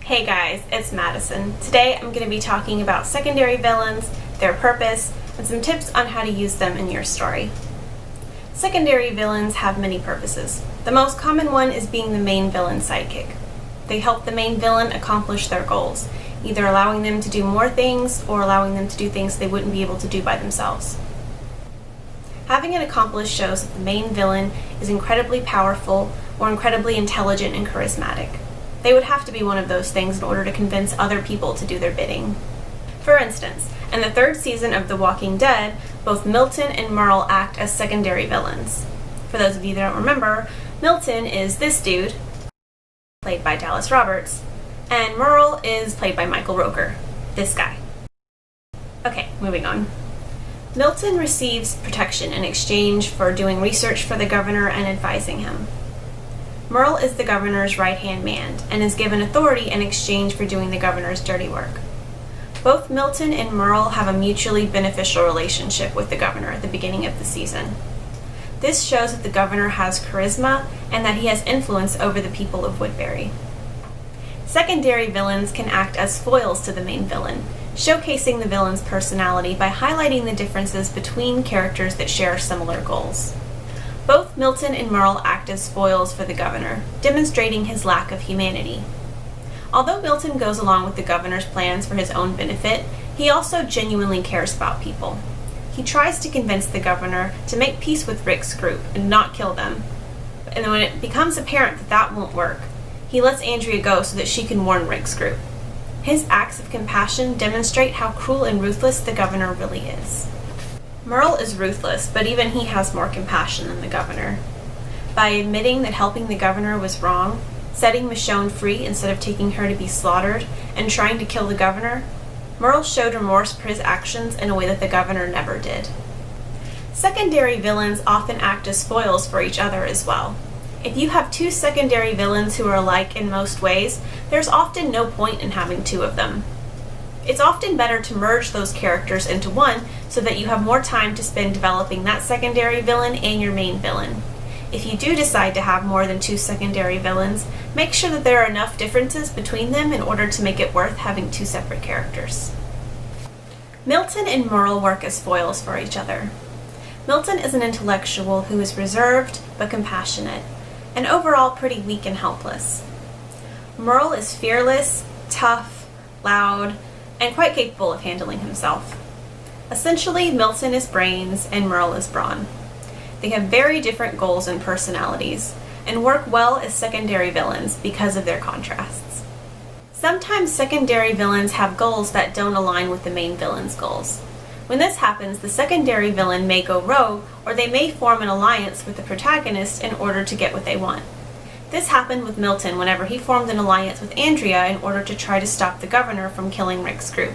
Hey guys, it's Madison. Today I'm going to be talking about secondary villains, their purpose, and some tips on how to use them in your story. Secondary villains have many purposes. The most common one is being the main villain's sidekick. They help the main villain accomplish their goals, either allowing them to do more things or allowing them to do things they wouldn't be able to do by themselves. Having an accomplice shows that the main villain is incredibly powerful or incredibly intelligent and charismatic. They would have to be one of those things in order to convince other people to do their bidding. For instance, in the third season of The Walking Dead, both Milton and Merle act as secondary villains. For those of you that don't remember, Milton is this dude, played by Dallas Roberts, and Merle is played by Michael Rooker, this guy. Okay, moving on. Milton receives protection in exchange for doing research for the governor and advising him. Merle is the governor's right-hand man and is given authority in exchange for doing the governor's dirty work. Both Milton and Merle have a mutually beneficial relationship with the governor at the beginning of the season. This shows that the governor has charisma and that he has influence over the people of Woodbury. Secondary villains can act as foils to the main villain, showcasing the villain's personality by highlighting the differences between characters that share similar goals. Both Milton and Merle act as foils for the governor, demonstrating his lack of humanity. Although Milton goes along with the governor's plans for his own benefit, he also genuinely cares about people. He tries to convince the governor to make peace with Rick's group and not kill them. And when it becomes apparent that that won't work, he lets Andrea go so that she can warn Rick's group. His acts of compassion demonstrate how cruel and ruthless the governor really is. Merle is ruthless, but even he has more compassion than the governor. By admitting that helping the governor was wrong, setting Michonne free instead of taking her to be slaughtered, and trying to kill the governor, Merle showed remorse for his actions in a way that the governor never did. Secondary villains often act as foils for each other as well. If you have two secondary villains who are alike in most ways, there's often no point in having two of them. It's often better to merge those characters into one so that you have more time to spend developing that secondary villain and your main villain. If you do decide to have more than two secondary villains, make sure that there are enough differences between them in order to make it worth having two separate characters. Milton and Merle work as foils for each other. Milton is an intellectual who is reserved but compassionate, and overall pretty weak and helpless. Merle is fearless, tough, loud, and quite capable of handling himself. Essentially, Milton is brains and Merle is brawn. They have very different goals and personalities, and work well as secondary villains because of their contrasts. Sometimes secondary villains have goals that don't align with the main villain's goals. When this happens, the secondary villain may go rogue, or they may form an alliance with the protagonist in order to get what they want. This happened with Milton whenever he formed an alliance with Andrea in order to try to stop the governor from killing Rick's group.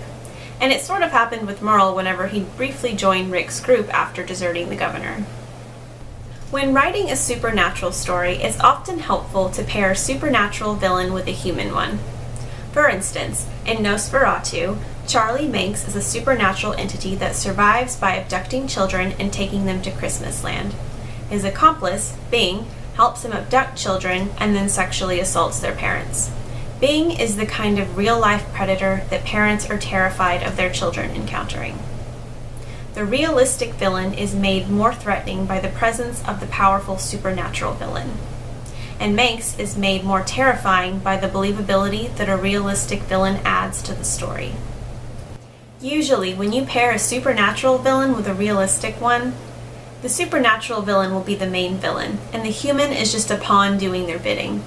And it sort of happened with Merle whenever he briefly joined Rick's group after deserting the governor. When writing a supernatural story, it's often helpful to pair a supernatural villain with a human one. For instance, in Nosferatu, Charlie Manx is a supernatural entity that survives by abducting children and taking them to Christmas Land. His accomplice, Bing, helps him abduct children and then sexually assaults their parents. Bing is the kind of real-life predator that parents are terrified of their children encountering. The realistic villain is made more threatening by the presence of the powerful supernatural villain. And Manx is made more terrifying by the believability that a realistic villain adds to the story. Usually, when you pair a supernatural villain with a realistic one, the supernatural villain will be the main villain, and the human is just a pawn doing their bidding.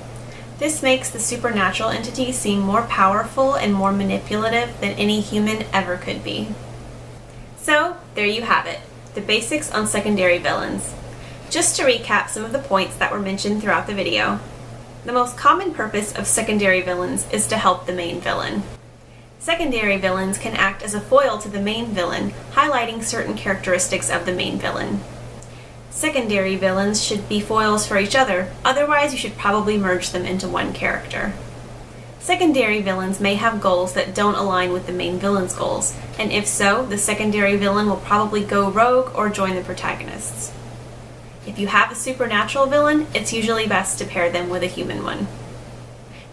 This makes the supernatural entity seem more powerful and more manipulative than any human ever could be. So, there you have it, the basics on secondary villains. Just to recap some of the points that were mentioned throughout the video, the most common purpose of secondary villains is to help the main villain. Secondary villains can act as a foil to the main villain, highlighting certain characteristics of the main villain. Secondary villains should be foils for each other, otherwise you should probably merge them into one character. Secondary villains may have goals that don't align with the main villain's goals, and if so, the secondary villain will probably go rogue or join the protagonists. If you have a supernatural villain, it's usually best to pair them with a human one.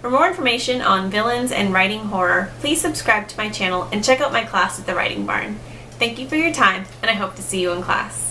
For more information on villains and writing horror, please subscribe to my channel and check out my class at the Writing Barn. Thank you for your time, and I hope to see you in class.